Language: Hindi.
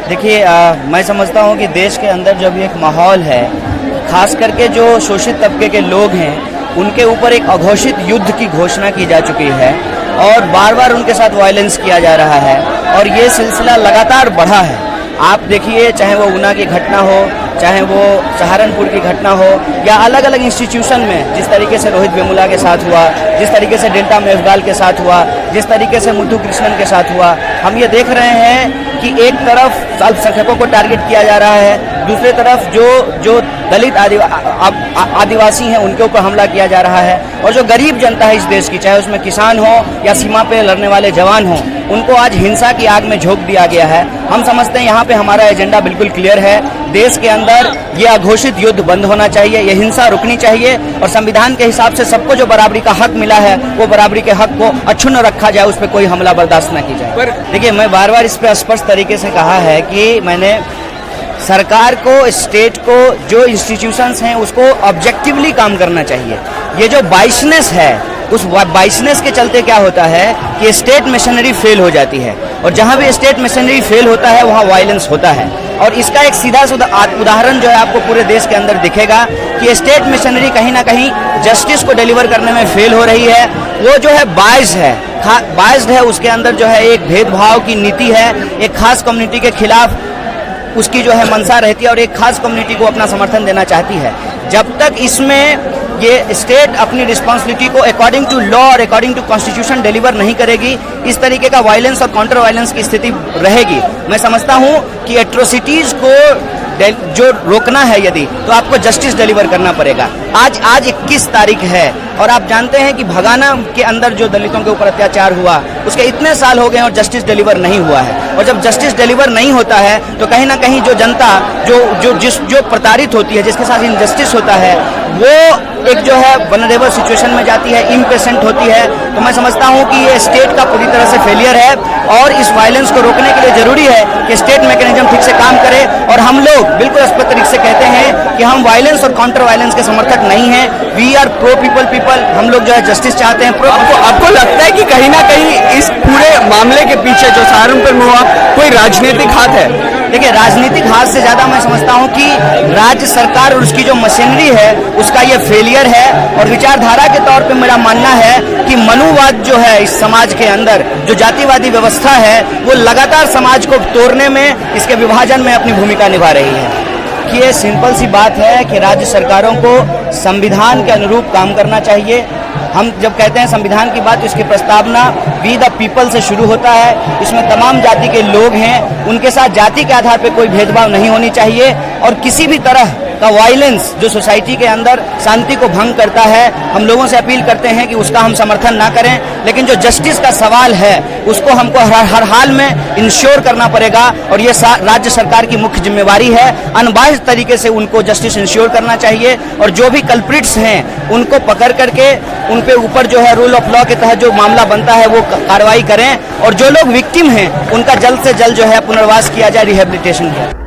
देखिए, मैं समझता हूँ कि देश के अंदर जो भी एक माहौल है, खास करके जो शोषित तबके के लोग हैं, उनके ऊपर एक अघोषित युद्ध की घोषणा की जा चुकी है और बार बार उनके साथ वायलेंस किया जा रहा है और ये सिलसिला लगातार बढ़ा है। आप देखिए, चाहे वो ऊना की घटना हो, चाहे वो सहारनपुर की घटना हो, या अलग अलग इंस्टीट्यूशन में जिस तरीके से रोहित वेमुला के साथ हुआ, जिस तरीके से डेल्टा मेघवाल के साथ हुआ, जिस तरीके से मुथु कृष्णन के साथ हुआ, हम ये देख रहे हैं कि एक तरफ अल्पसंख्यकों को टारगेट किया जा रहा है, दूसरी तरफ जो दलित आदिवासी हैं उनके ऊपर हमला किया जा रहा है, और जो गरीब जनता है इस देश की, चाहे उसमें किसान हो या सीमा पे लड़ने वाले जवान हो, उनको आज हिंसा की आग में झोंक दिया गया है। हम समझते हैं यहाँ पे हमारा एजेंडा बिल्कुल क्लियर है। देश के अंदर ये अघोषित युद्ध बंद होना चाहिए, ये हिंसा रुकनी चाहिए और संविधान के हिसाब से सबको जो बराबरी का हक मिला है वो बराबरी के हक को अक्षुण्ण रखा जाए, उस पर कोई हमला बर्दाश्त न की जाए। पर देखिए, मैं बार बार इस पर स्पष्ट तरीके से कहा है कि मैंने सरकार को, स्टेट को, जो इंस्टीट्यूशंस हैं उसको ऑब्जेक्टिवली काम करना चाहिए। ये जो बाइसनेस है, उस बाइसनेस के चलते क्या होता है कि स्टेट मशीनरी फेल हो जाती है और जहां भी स्टेट मशीनरी फेल होता है वहां वायलेंस होता है। और इसका एक सीधा उदाहरण जो है आपको पूरे देश के अंदर दिखेगा कि स्टेट मशीनरी कहीं ना कहीं जस्टिस को डिलीवर करने में फेल हो रही है। वो जो है बाइस्ड है, उसके अंदर जो है एक भेदभाव की नीति है, एक खास कम्युनिटी के खिलाफ उसकी जो है मंशा रहती है और एक खास कम्युनिटी को अपना समर्थन देना चाहती है। जब तक इसमें ये स्टेट अपनी रिस्पॉन्सिबिलिटी को अकॉर्डिंग टू लॉ और अकॉर्डिंग टू कॉन्स्टिट्यूशन डिलीवर नहीं करेगी, इस तरीके का वायलेंस और काउंटर वायलेंस की स्थिति रहेगी। मैं समझता हूं कि एट्रोसिटीज को जो रोकना है यदि, तो आपको जस्टिस डिलीवर करना पड़ेगा। आज 21 तारीख है और आप जानते हैं कि भगाना के अंदर जो दलितों के ऊपर अत्याचार हुआ उसके इतने साल हो गए और जस्टिस डिलीवर नहीं हुआ है। और जब जस्टिस डिलीवर नहीं होता है तो कहीं ना कहीं जो जनता जो प्रताड़ित होती है, जिसके साथ इनजस्टिस होता है, वो एक जो है वनरेबल सिचुएशन में जाती है, इम्पेशेंट होती है। तो मैं समझता हूं कि ये स्टेट का पूरी तरह से फेलियर है और इस वायलेंस को रोकने के लिए जरूरी है कि स्टेट मैकेनिज्म ठीक से काम करे। और हम लोग बिल्कुल स्पष्ट तरीके से कहते हैं कि हम वायलेंस और काउंटर वायलेंस के समर्थक नहीं हैं। We are pro people. हम लोग जो है जस्टिस चाहते हैं। आपको लगता है कि कहीं ना कहीं इस पूरे मामले के पीछे जो सहारनपुर में हुआ कोई राजनीतिक हाथ है? देखिए, राजनीतिक हाथ से ज्यादा मैं समझता हूं कि राज्य सरकार और उसकी जो मशीनरी है उसका ये फेलियर है। और विचारधारा के तौर पे मेरा मानना है कि मनुवाद जो है इस समाज के अंदर, जो जातिवादी व्यवस्था है, वो लगातार समाज को तोड़ने में, इसके विभाजन में अपनी भूमिका निभा रही है। कि ये सिंपल सी बात है कि राज्य सरकारों को संविधान के अनुरूप काम करना चाहिए। हम जब कहते हैं संविधान की बात, तो इसकी प्रस्तावना वी द पीपल से शुरू होता है। इसमें तमाम जाति के लोग हैं, उनके साथ जाति के आधार पर कोई भेदभाव नहीं होनी चाहिए और किसी भी तरह का वायलेंस जो सोसाइटी के अंदर शांति को भंग करता है, हम लोगों से अपील करते हैं कि उसका हम समर्थन ना करें। लेकिन जो जस्टिस का सवाल है उसको हमको हर हाल में इंश्योर करना पड़ेगा और ये राज्य सरकार की मुख्य जिम्मेवारी है। अनबाइज्ड तरीके से उनको जस्टिस इंश्योर करना चाहिए और जो भी कल्प्रिट्स हैं उनको पकड़ करके उन पे ऊपर जो है रूल ऑफ लॉ के तहत जो मामला बनता है वो कार्रवाई करें और जो लोग विक्टिम हैं उनका जल्द से जल्द जो है पुनर्वास किया जाए, रिहेबिलिटेशन किया।